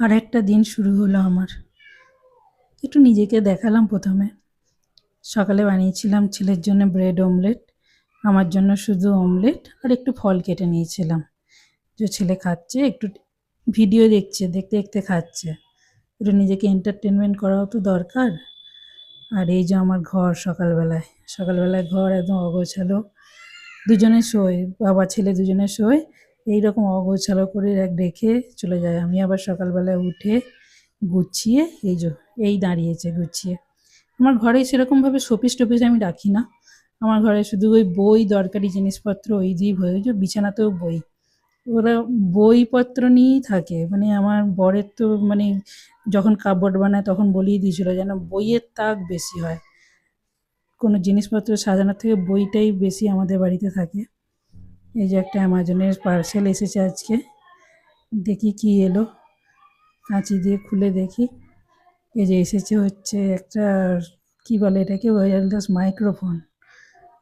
আর একটা দিন শুরু হলো আমার। একটু নিজেকে দেখালাম প্রথমে। সকালে বানিয়েছিলাম ছেলের জন্য ব্রেড অমলেট, আমার জন্য শুধু অমলেট আর একটু ফল কেটে নিয়েছিলাম। যে ছেলে খাচ্ছে, একটু ভিডিও দেখছে, দেখতে দেখতে খাচ্ছে। একটু নিজেকে এন্টারটেনমেন্ট করাও তো দরকার। আর এই যে আমার ঘর সকালবেলায় ঘর একদম অগোছালো। দুজনে শোয়, বাবা ছেলে দুজনে শোয়। এইরকম অগোছালো করে রেখে চলে যায়। আমি আবার সকালবেলায় উঠে গুছিয়ে এই দাঁড়িয়েছে গুছিয়ে। আমার ঘরে সেরকমভাবে শোপিস টোপিস আমি রাখি না। আমার ঘরে শুধু ওই বই, দরকারি জিনিসপত্র ওই দিয়েই ভরে। ওই যে বিছানাতেও বই, ওরা বইপত্র নিয়েই থাকে। মানে আমার বরের তো মানে যখন কাপবোর্ড বানায় তখন বলেই দিয়েছিল যেন বইয়ের তাক বেশি হয়, কোনো জিনিসপত্র সাজানোর থেকে বইটাই বেশি আমাদের বাড়িতে থাকে। এই যে একটা অ্যামাজনের পার্সেল এসেছে আজকে, দেখি কি এলো, কাঁচি দিয়ে খুলে দেখি। এই যে এসেছে হচ্ছে একটা, কি বলে এটাকে, ওয়্যারলেস মাইক্রোফোন।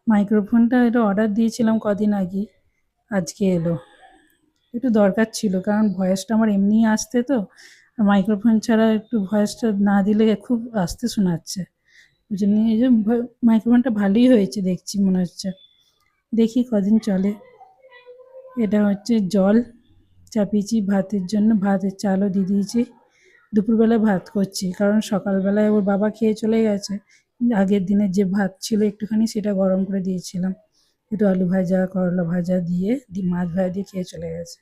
মাইক্রোফোনটা এটা অর্ডার দিয়েছিলাম কদিন আগে, আজকে এলো। একটু দরকার ছিল, কারণ ভয়েসটা আমার এমনিই আসতে তো, আর মাইক্রোফোন ছাড়া একটু ভয়েসটা না দিলে খুব আস্তে শোনাচ্ছে। ওই জন্য এই যে মাইক্রোফোনটা ভালোই হয়েছে দেখছি, মনে হচ্ছে। দেখি কদিন চলে। এটা হচ্ছে জল চাপিয়েছি ভাতের জন্য, ভাতের চালও দিয়ে দিয়েছি। দুপুরবেলা ভাত করছি, কারণ সকালবেলায় ওর বাবা খেয়ে চলে গেছে। আগের দিনের যে ভাত ছিল একটুখানি, সেটা গরম করে দিয়েছিলাম। একটু আলু ভাজা, করলা ভাজা দিয়ে মাছ ভাজা দিয়ে খেয়ে চলে গেছে।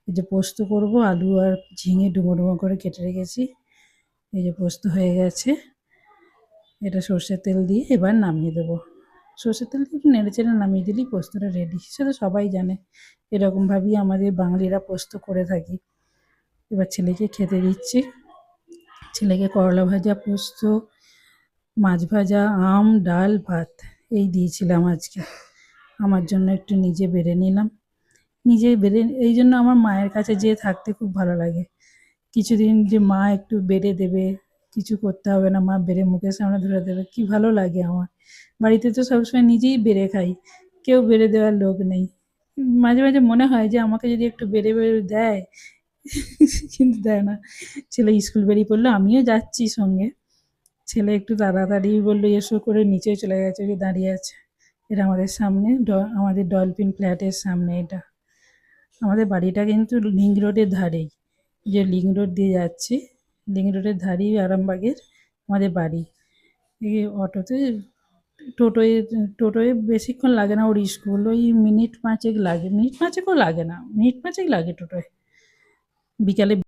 এই যে পোস্ত করব, আলু আর ঝিঙে ডুমো ডুমো করে কেটে রেখেছি। এই যে পোস্ত হয়ে গেছে। এটা সর্ষের তেল দিয়ে এবার নামিয়ে দেবো। সর্ষের তেল দিয়ে একটু নেড়ে চেড়ে নামিয়ে দিলেই পোস্তটা রেডি। সেটা সবাই জানে, এরকমভাবেই আমাদের বাঙালিরা পোস্ত করে থাকি। এবার ছেলেকে খেতে দিচ্ছি। ছেলেকে করলা ভাজা, পোস্ত, মাছ ভাজা, আম, ডাল, ভাত এই দিয়েছিলাম আজকে। আমার জন্য একটু নিজে বেড়ে নিলাম। নিজে বেড়ে, এই জন্য আমার মায়ের কাছে যেয়ে থাকতে খুব ভালো লাগে। কিছুদিন যে মা একটু বেড়ে দেবে, কিছু করতে হবে না, মা বেড়ে মুখের সামনে ধরে দেবে, কি ভালো লাগে আমার। বাড়িতে তো সবসময় নিজেই বেড়ে খাই, কেউ বেড়ে দেওয়ার লোক নেই। মাঝে মাঝে মনে হয় যে আমাকে যদি একটু বেড়ে বেড়ে দেয়, কিন্তু দেয় না। ছেলে স্কুল বেরিয়ে পড়লো, আমিও যাচ্ছি সঙ্গে। ছেলে একটু তাড়াতাড়ি বললো এসো করে নিচে চলে গেছে, ওই দাঁড়িয়ে আছে। এটা আমাদের সামনে, আমাদের ডলফিন ফ্ল্যাটের সামনে এটা। আমাদের বাড়িটা কিন্তু লিঙ্ক রোডের ধারেই। যে লিঙ্ক রোড দিয়ে যাচ্ছি, লিঙ্ক রোডের ধারেই আরামবাগের আমাদের বাড়ি। এই অটোতে, টোটোয় টোটোয় বেশিক্ষণ লাগে না ওর স্কুল, ওই মিনিট পাঁচেক লাগে, মিনিট পাঁচেকও লাগে না, মিনিট পাঁচেক লাগে টোটোয়। বিকালে